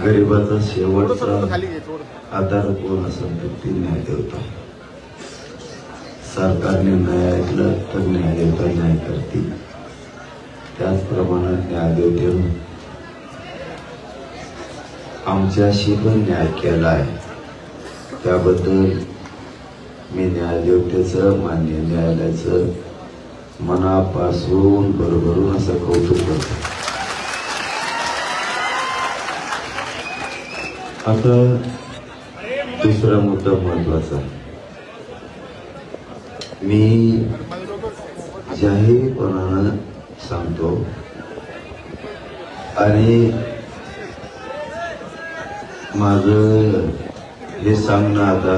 गरिबाचा शेवटचा आधार कोण असेल तर ती न्यायदेवता. सरकारने न्याय ऐकलं तर न्यायदेवता न्याय करते. त्याचप्रमाणे न्यायदेवतेनं आमच्याशी पण न्याय केला आहे. त्याबद्दल मी न्यायदेवतेचं मान्य न्यायालयाचं मनापासून भरभरून असं कौतुक करतो. आता दुसरा मुद्दा महत्वाचा. मी जाहीरपणानं सांगतो आणि माझं हे सांगणं आता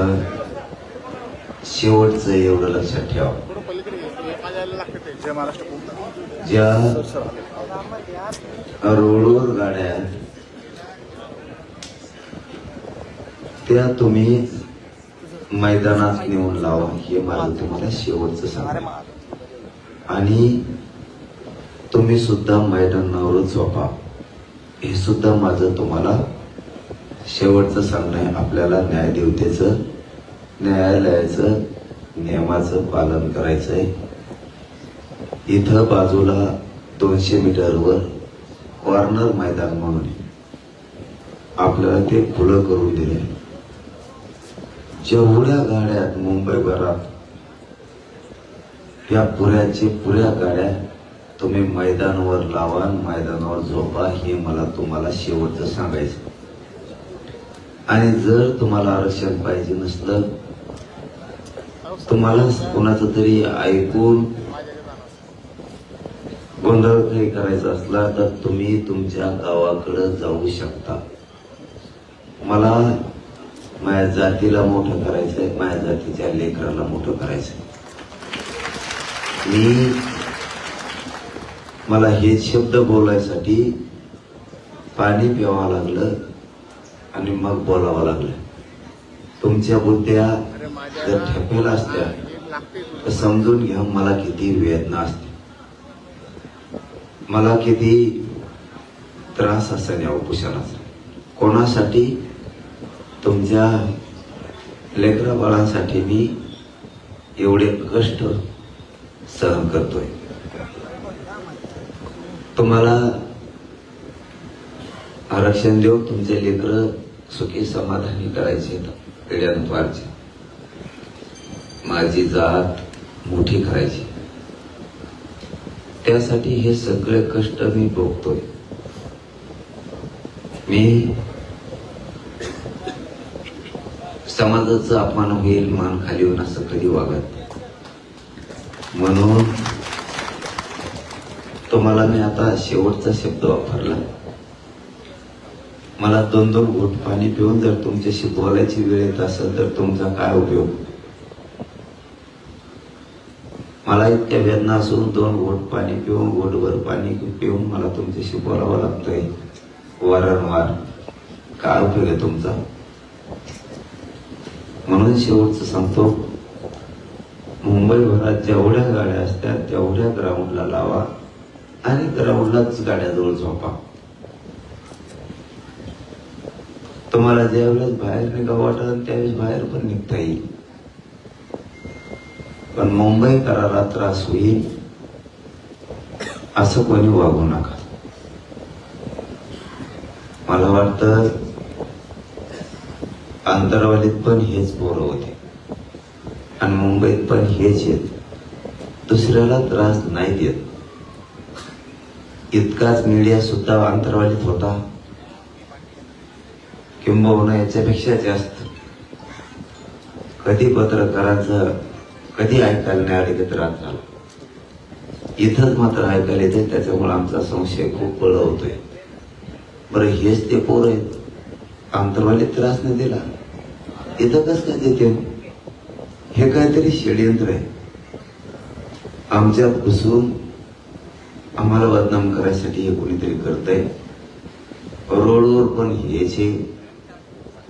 शेवटचं एवढं लक्षात ठेवा. ज्या रोडवर गाड्या त्या तुम्ही मैदानात नेऊन लावा हे माझं तुम्हाला शेवटचं सांग. आणि तुम्ही सुद्धा मैदानावर झोपा हे सुद्धा माझं तुम्हाला शेवटचं सांगणं आहे. आपल्याला न्यायदेवतेचं न्यायालयाचं नियमाचं पालन करायचं आहे. इथं बाजूला 200 मीटरवर कॉर्नर मैदान म्हणून आपल्याला ते खुलं करून दिले. जेवढ्या गाड्यात मुंबईभरात या पुऱ्या गाड्या तुम्ही मैदानावर लावा, मैदानावर झोपा हे मला तुम्हाला शेवटचं सांगायचं. आणि जर तुम्हाला आरक्षण पाहिजे नसलं, तुम्हाला कोणाचं तरी ऐकून गोंधळ काही करायचा असला तर तुम्ही तुमच्या गावाकडे जाऊ शकता. मला माझ्या जातीला मोठं करायचंय, माझ्या जातीच्या लेकराला मोठं करायचंय. मला हे शब्द बोलायसाठी पाणी प्यावं लागलं आणि मग बोलावं लागलं. तुमच्या बुद्ध्या जर ठेपेला असत्या तर समजून घ्या मला किती वेदना असते, मला किती त्रास असेल या उपोषणाचा. कोणासाठी? तुमच्या लेकरा बाळांसाठी मी एवढे कष्ट सहन करतोय. तुम्हाला आरक्षण देऊ, तुमचे लेकर सुखी समाधानी करायचे, पिढ्यानंतरचे माझी जात मोठी करायची. त्यासाठी हे सगळे कष्ट मी भोगतोय. मी समाजाचा अपमान होईल, मान खाली होईल असं कधी वागत. म्हणून तुम्हाला मी आता शेवटचा शब्द वापरला. मला 2-2 घोट पाणी पिऊन जर तुमच्याशी बोलायची वेळ येत असेल तर तुमचा काय उपयोग? मला इतक्या वेदना असून 2 घोट पाणी पिऊन, घोटभर पाणी पिऊन मला तुमच्याशी बोलावं लागतंय वारंवार. काय उपयोग आहे तुमचा? म्हणून शेवटचं सांगतो, मुंबईभरात जेवढ्या गाड्या असतात तेवढ्या ग्राउंडला लावा आणि ग्राउंडलाच गाड्याजवळ झोपा. तुम्हाला ज्यावेळेस बाहेर निघावं वाटत त्यावेळेस बाहेर पण निघता येईल. पण मुंबईकराला त्रास होईल असं कोणी वागू नका. मला वाटतं आंतरवालीत पण हेच पोरं होते आणि मुंबईत पण हेच येत. दुसऱ्याला त्रास नाही देत. इतकाच मीडिया सुद्धा आंतरवालीत होता, किंबहुना याच्यापेक्षा जास्त. कधी पत्रकारांचं कधी ऐकायला नाही आले की त्रास झाला. इथंच मात्र ऐकायला येते, त्याच्यामुळे आमचा संशय खूप बळवतोय. बरं हेच ते पोरं आहेत, आंतरवालीत त्रास नाही दिला, इथं कस काय देते? हे काहीतरी षडयंत्र आहे. आमच्यात घुसून आम्हाला बदनाम करायसाठी हे कोणीतरी करतंय. रोडवर पण हेच आहे.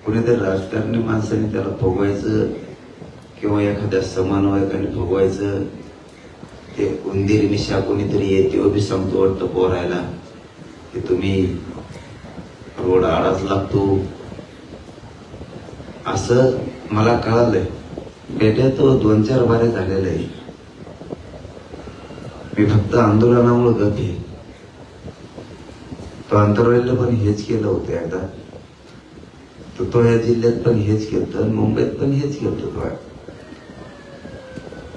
कुणीतरी राजकारणी माणसाने त्याला फुगवायचं किंवा एखाद्या समन्वयकाने फुगवायचं. ते उंदीर मिशा कोणीतरी येते बी सांगतो वाटतं पोरायला की तुम्ही रोड आडाच लागतो असं मला कळालंय. बेट्या तो 2-4 बारे झालेलं आहे. मी फक्त आंदोलनामुळे गप आहे. तो आंतरवालीला पण हेच केलं होतं एकदा. तो या जिल्ह्यात पण हेच केलं, मुंबईत पण हेच केलं.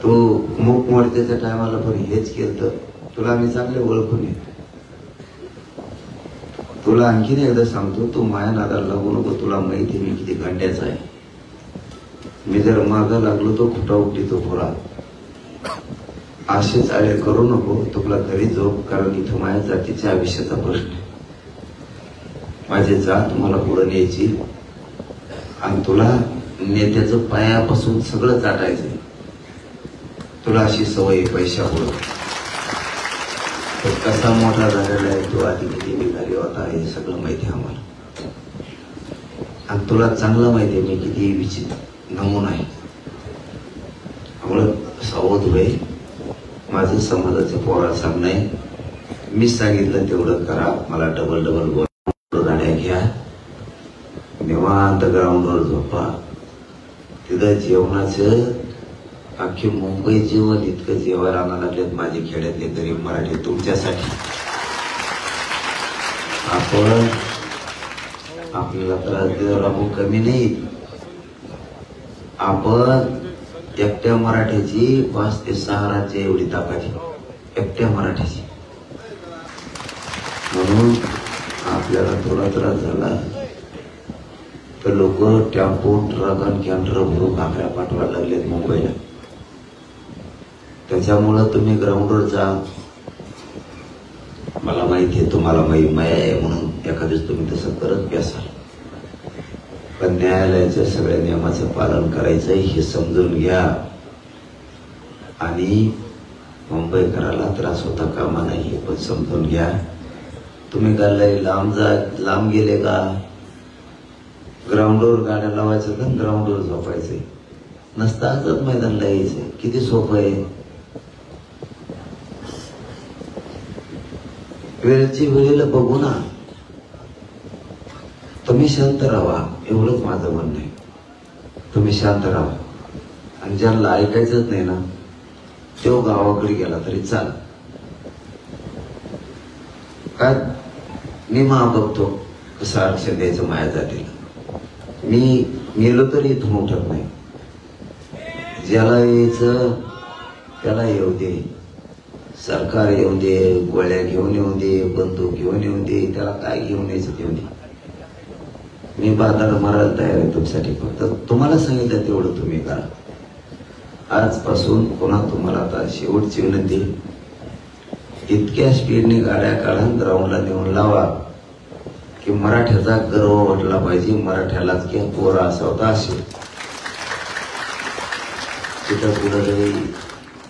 तो मूक मोर्चाच्या टायमाला पण हेच केलं. तुला आम्ही चांगले ओळखून आहे. तुला आणखीन एकदा सांगतो, तू माया नादाला लागू नको. तुला माहिती मी किती गंड्याचा आहे. मी जर मागं लागलो तो खुटा उठतो थोडा. असे चाळे करू नको. तुला घरी झोप, कारण इथं माझ्या जातीच्या आयुष्याचा प्रश्न आहे. माझी जात मला पुढे न्यायची आणि तुला नेत्याचं पायापासून सगळं चाटायचंय. तुला अशी सवय पैशामुळे. तो कसा मोठा झालेला आहे, तो आधी किती बिघारी होता हे सगळं माहिती आहे आम्हाला. आणि तुला चांगलं माहिती आहे मी किती विचित्र नमुना आहे. त्यामुळं सावध होय. माझं समाजाच्या पोराला सांगणं आहे, मी सांगितलं तेवढं करा. मला डबल गाड्या घ्या, निवांत ग्राउंडवर झोपा. तिथं जेवणाचं अख्खी मुंबई जेवण इतकं जेवण आणायला लागलेत माझे खेड्यातले गरीब मराठी तुमच्यासाठी. आपण आपल्याला त्रास देणार आपण कमी नाही. आपण एकट्या मराठ्याची 5 ते 6 राज्य एवढी ताकाची, एकट्या मराठ्याची. म्हणून आपल्याला थोडा त्रास झाला तर लोक टेम्पो ट्रक आणि कॅन्टर भरून भाकऱ्या पाठवायला लागलेत मुंबईला. त्याच्यामुळं तुम्ही ग्राउंडवर जा. मला माहिती आहे तुम्हाला माया आहे म्हणून एखाद्याच तुम्ही तसं करत बसाल. पण न्यायालयाच्या सगळ्या नियमाचं पालन करायचंय हे समजून घ्या. आणि मुंबईकराला त्रास होता कामा नाही हे पण समजून घ्या. तुम्ही काय लांब गेले का? ग्राउंडवर गाड्या लावायचं का ग्राउंडवर झोपायचंय? नसतं आजच मैदानला यायचंय. किती सोपं आहे. वेळची वेळेला बघू ना. तुम्ही शांत राहा, एवढंच माझं म्हणणं आहे. तुम्ही शांत राहा. आणि ज्यांना ऐकायचंच नाही ना तो गावाकडे गेला तरी चाल. काय मी बघतो कसं आरक्षण द्यायचं माया जातीला. मी गेलो तरी इथून उठत नाही. ज्याला यायचं त्याला येऊ दे. सरकार येऊ दे, गोळ्या घेऊन येऊ दे, बंदूक घेऊन येऊ दे, त्याला काय घेऊन यायचं घेऊन दे. मी बाजार मारायला तयार आहे तुमच्यासाठी. फक्त तुम्हाला सांगितलं तेवढं तुम्ही करा. आजपासून पुन्हा तुम्हाला आता शेवटची विनंती, इतक्या स्पीडने गाड्या काढा, ग्राउंडला नेऊन लावा की मराठ्याचा गर्व वाटला पाहिजे. मराठ्यालाच की पोरा असा होता असे. तिथं पुढं तरी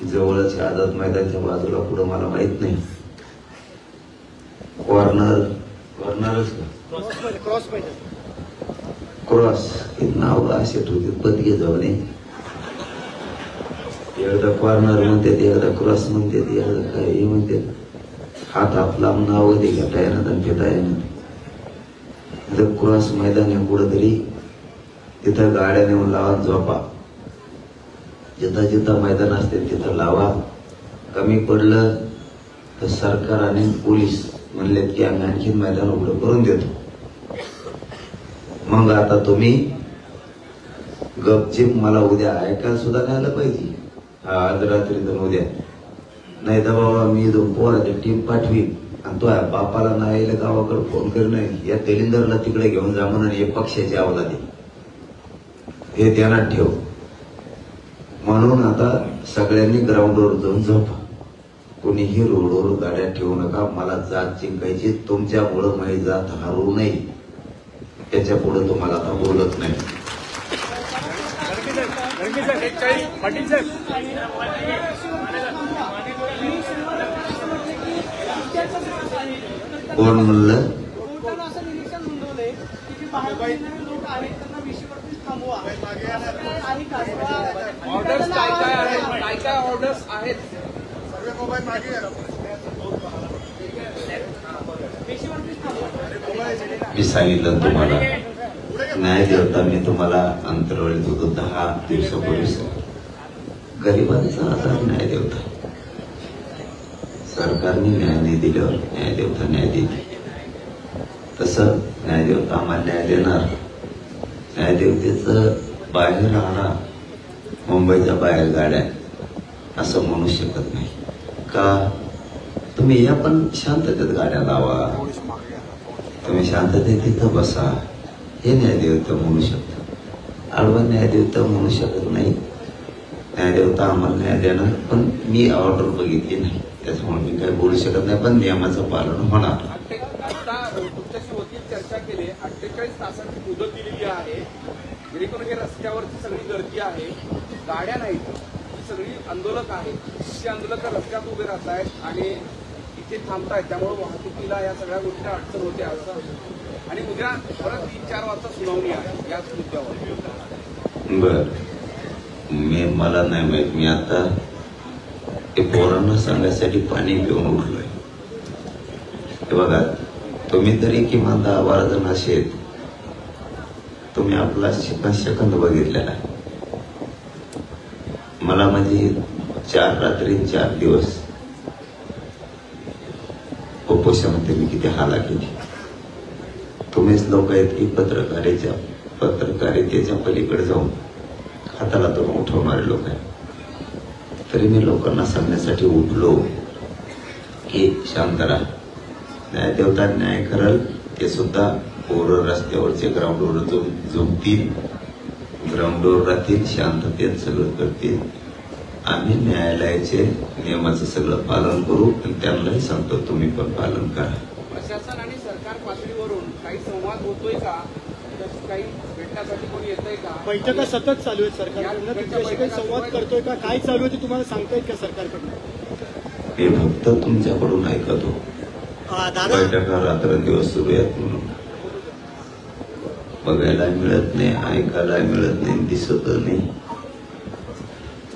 जवळच आझाद मैदानच्या बाजूला पुढं मला माहित नाही कॉर्नरच क्रॉस नाव असे ठेवते पदगे जाऊन. एकदा कॉर्नर म्हणते, एकदा क्रॉस म्हणते, एकदा काही म्हणते. हात आपला नाव ते घेता येणार आणि फेता येणार. क्रॉस मैदान आहे पुढं तरी तिथं गाड्या नेऊन लावा, झोपा. जिथं जिथं मैदान असते तिथं लावा. कमी पडलं तर सरकार आणि पोलीस म्हणलेत की आम्ही आणखीन मैदान उघडं करून देतो. मग आता तुम्ही गपचिप मला उद्या ऐकायला सुद्धा नाही आलं पाहिजे. आज रात्री तर उद्या नाही तर बाबा मी 2 पोराची टीम पाठवीन आणि तो बापाला नाही यायला गावाकडे फोन कर नाही, या तेलिंदरला तिकडे घेऊन जा म्हणून हे पक्षाची अवलादी. हे ध्यानात ठेव. म्हणून आता सगळ्यांनी ग्राउंडवर जाऊन झोपा. कोणीही रोडवर गाड्या ठेवू नका. मला जात जिंकायची, तुमच्यामुळं माझी जात हरू नये. त्याच्या पुढे तुम्हाला आता बोलत नाही. कोण म्हणलं? ऑर्डर्स काय ऑर्डर्स आहेत? सर्व मोबाईल मागे मी सांगितलं तुम्हाला न्याय देवता मी तुम्हाला अंतरवळीत होतो 10 दिवसापूर्वी. गरिबांचा आधार न्याय देवता. सरकारने न्याय नाही दिल्यावर न्याय देवता न्याय देते. तसं न्याय देवता आम्हाला न्याय देणार. न्यायदेवतेचं बाहेर राहणार मुंबईच्या बाहेर गाड्या असं म्हणू शकत नाही का. तुम्ही या पण शांततेत गाड्या लावा, तुम्ही शांततेत तिथं बसा, हे न्यायदेवता म्हणू शकतो. आडवा न्यायदेवता म्हणू शकत नाही. न्यायदेवता आम्हाला न्याय देणार, पण मी ऑर्डर बघितली नाही त्याच्यामुळे मी काही बोलू शकत नाही, पण नियमाचं पालन होणार. आता तुमच्याशी वकील चर्चा केली. 48 तासांची मुदत दिलेली आहे. जेणेकरून हे रस्त्यावरची सगळी गर्दी आहे, गाड्या नाहीत, ही सगळी आंदोलक आहेत, ती आंदोलक रस्त्यात उभे राहत आहेत आणि इथे थांबतायत. त्यामुळे वाहतुकीला या सगळ्या गोष्टी अडचण होते असं. आणि उद्या परत 3-4 वाजता सुनावणी आहे याच मुद्द्यावर. बर, मला नाही माहित. मी आता ते पोरांना सांगण्यासाठी पाणी पिऊन उठलोय. हे बघा, तुम्ही तरी किमान 10-12 जण असे आहेत, तुम्ही आपला सेकंद बघितलेला. मला म्हणजे 4 रात्री 4 दिवस उपोषणामध्ये मी किती हाला केली. तुम्हीच लोक आहेत की पत्रकारितेच्या पलीकडे जाऊन हाताला तो उठवणारे लोक आहेत. तरी मी लोकांना सांगण्यासाठी उठलो की शांत राहा, न्याय देवता न्याय करल. ते सुद्धा पोरं रस्त्यावरचे ग्राउंडवर झोपतील, ग्राउंडवर राहतील, शांततेत सगळं करतील. आम्ही न्यायालयाचे नियमाचं सगळं पालन करू आणि त्यांनाही सांगतो तुम्ही पण पालन करा. प्रशासन आणि सरकार पातळीवरून काही संवाद होतोय का? काही भेटण्यासाठी कोणी येतंय का? बैठका सतत चालू आहेत सरकारकडनं, तुमच्याशी काही संवाद करतोय का? काय चालू आहे ते तुम्हाला सांगतायत का सरकारकडनं? हे फक्त तुमच्याकडून ऐकतो. बैठका रात्रंदिवस सुरू आहेत म्हणून बघायला मिळत नाही, ऐकायला मिळत नाही, दिसत नाही.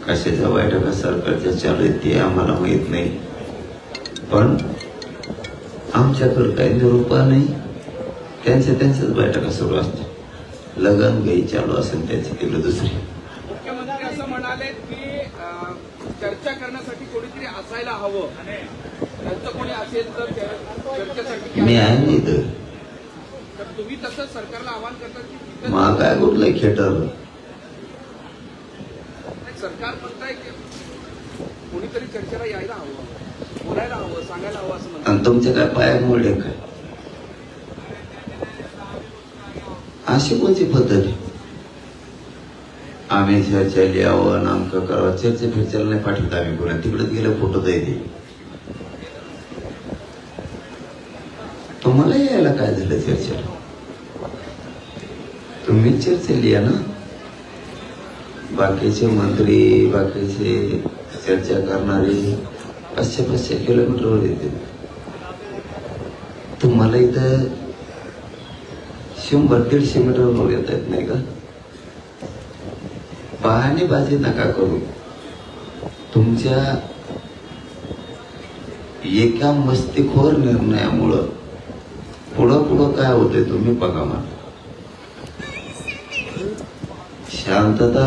कशाच्या बैठका सरकारच्या चालू आहेत ते आम्हाला माहित नाही, पण आमच्याकडे काही निरूपा नाही. त्यांच्याच बैठका सुरू असतात. लगन गई चालू असेल त्यांची तिकडे दुसरी. मुख्यमंत्री असं म्हणाले की चर्चा करण्यासाठी कोणीतरी असायला हवं. त्यांचं कोणी असेल तर चर्चेसाठी मी आहे ना इथं. तर तुम्ही तसं सरकारला आवाहन करता की मग काय कुठलंय खेटर. सरकार म्हणताय की कोणीतरी चर्चेला यायला हवं, बोलायला हवं, सांगायला हवं असं म्हणतात. आणि तुमच्या काय पाया मोडले काय? अशी कोणती पद्धत आहे? आम्ही चर्चा लिहावं, नामकं करावं. चर्चा फिरचायला नाही पाठवत आम्ही कोणा. तिकडेच गेलं फोटो द्यायचे. तुम्हाला यायला काय झालं चर्चेला? तुम्ही चर्चा लिहा ना. बाकीचे मंत्री, बाकीचे चर्चा करणारे 500 किलोमीटरवर येते. तुम्हाला इथं 100-150 मीटरवर येता येत नाही का? बहाणेबाजी नका करू. तुमच्या एका मस्तीखोर निर्णयामुळं पुढं काय होतंय तुम्ही बघा. मला शांतता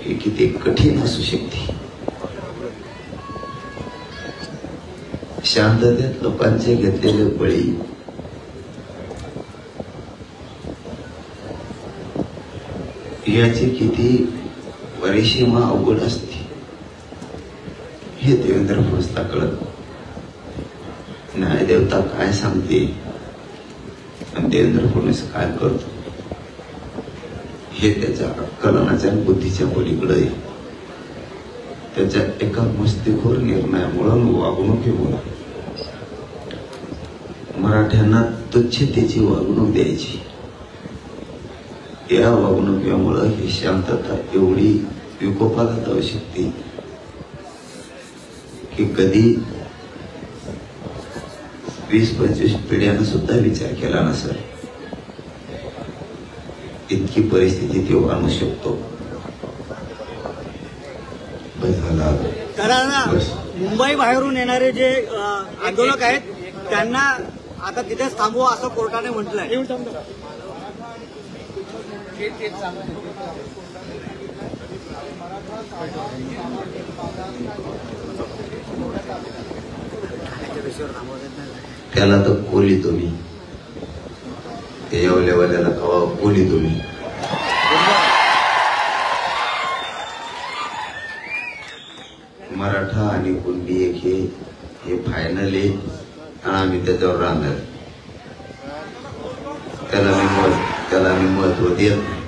हे किती कठीण असू शकते. शांततेत लोकांचे घेतलेले बळी याची किती परिसीमा अवघड असते हे देवेंद्र फडणवीसला कळत. न्यायदेवता काय सांगते आणि देवेंद्र फडणवीस काय करतो हे त्याच्या कलनाच्या बुद्धीच्या पलीकडे आहे. त्याच्या एका मस्तीखोर निर्णयामुळे वागणुकीमुळे मराठ्यांना तुच्छतेची वागणूक द्यायची. या वागणुकीमुळे ही शांतता एवढी विकोपाला जाऊ शकते की कधी 20-25 पिढ्यानं सुद्धा विचार केला नसेल इतकी परिस्थिती ते आणू शकतो. मुंबई बाहेरून येणारे जे आंदोलक आहेत त्यांना आता तिथेच थांबवा असं कोर्टाने म्हटलंय. येऊन थांबतो. तेच सांगतो. त्याला तर कोली तुम्ही, ते येवल्यावाल्याला कवा कोली तुम्ही. मराठा आणि कुणबी एक हे फायनल आहे आणि आम्ही त्याच्यावर राहणार. त्याला मी महत्व देत नाही.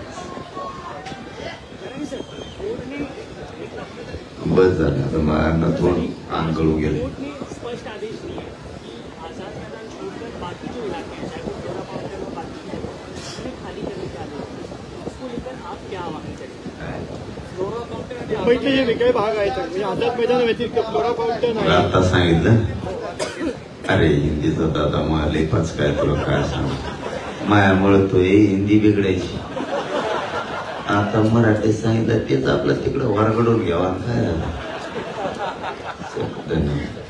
बस झालं आता मला थोडं अंगळू गेलं. स्पष्ट आदेश दिए आजाद मैदान छोड़कर बाकी जो इलाके हैं चाहे वो थोड़ा पाउंड है वो बाकी है उन्हें खाली करने के आदेश दिए. उसको लेकर आप क्या आवाहन करेंगे? मुंबईतले जे वेगळे भाग आहेत म्हणजे आझाद मैदान व्यतिरिक्त फ्लोरा फाउंटन मला आहे. आता सांगितलं अरे हिंदीचं दादा मला लेपाच काय तुला काय सांग मायामुळे तो हिंदी बिघडायची. आता मराठीत सांगितलं तेच आपलं तिकडं वरगडून घ्यावा काय झालं. धन्यवाद.